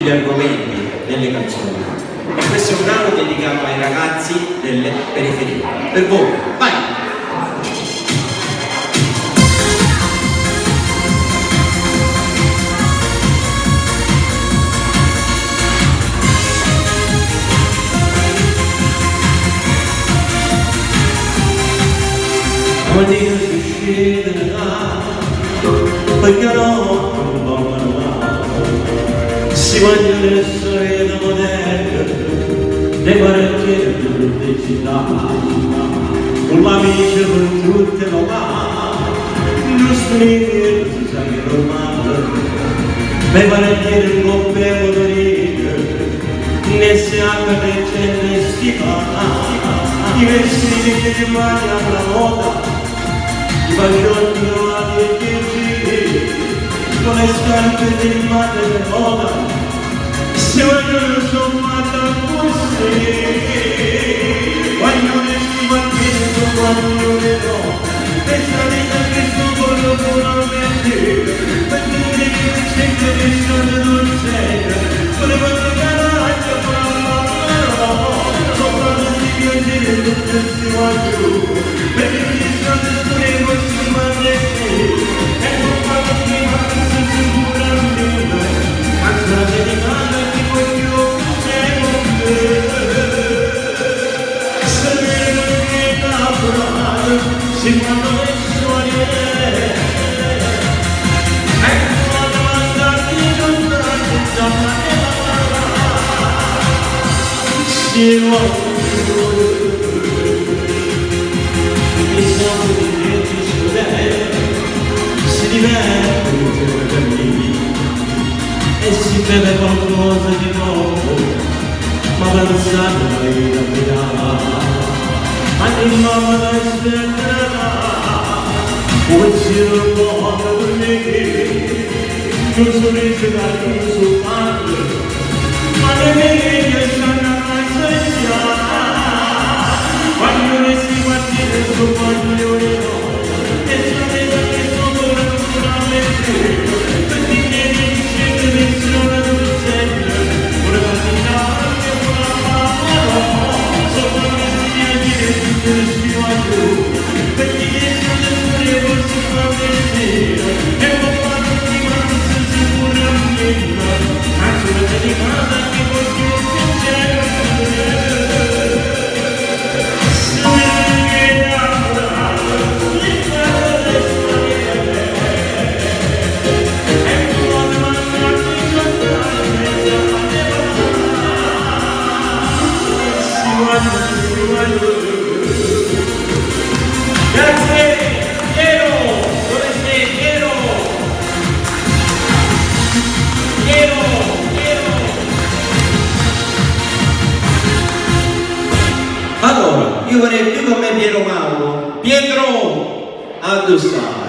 gli argomenti delle canzoni. E questo è un brano dedicato ai ragazzi delle periferie. Per voi, vai! Quando io si scenderà, perché no, non voglio mai, si vogliono le storie moderne, dei quartieri di città, con l'amici per tutte le mani, giusto lì, si sa che non manda, dei quartieri con be motorine, ne si apre le celle stivali, i vestiti che ti mangiano la moda, i baglioni trovati e giri, con le scarpe di madre di moda, se vogliono sommata così, vogliono stimatire con vogliono no, e salita che sono puramente, per dire che c'è che sono dolce, volevo giocare sopra le piacere tutte si vogliono, perché mi sono si fanno le storie, ecco a mandarti giornate si vuole mi sono di si divertono per me e si beve qualcosa di nuovo, ma pensate mai da mirare. Mamma da sperderà, pensiero buono per me, non sorriso da un suo padre, ma le mie stanno a inseggiare, quando ne si guardire su voglio e sapeva che sono naturalmente, per dire che mi sono dolce, voleva tirare che volava, sopra grazie, Piero, dove sei Piero? Piero. Allora, io vorrei più come Piero Mauro, Pietro, a dove sta?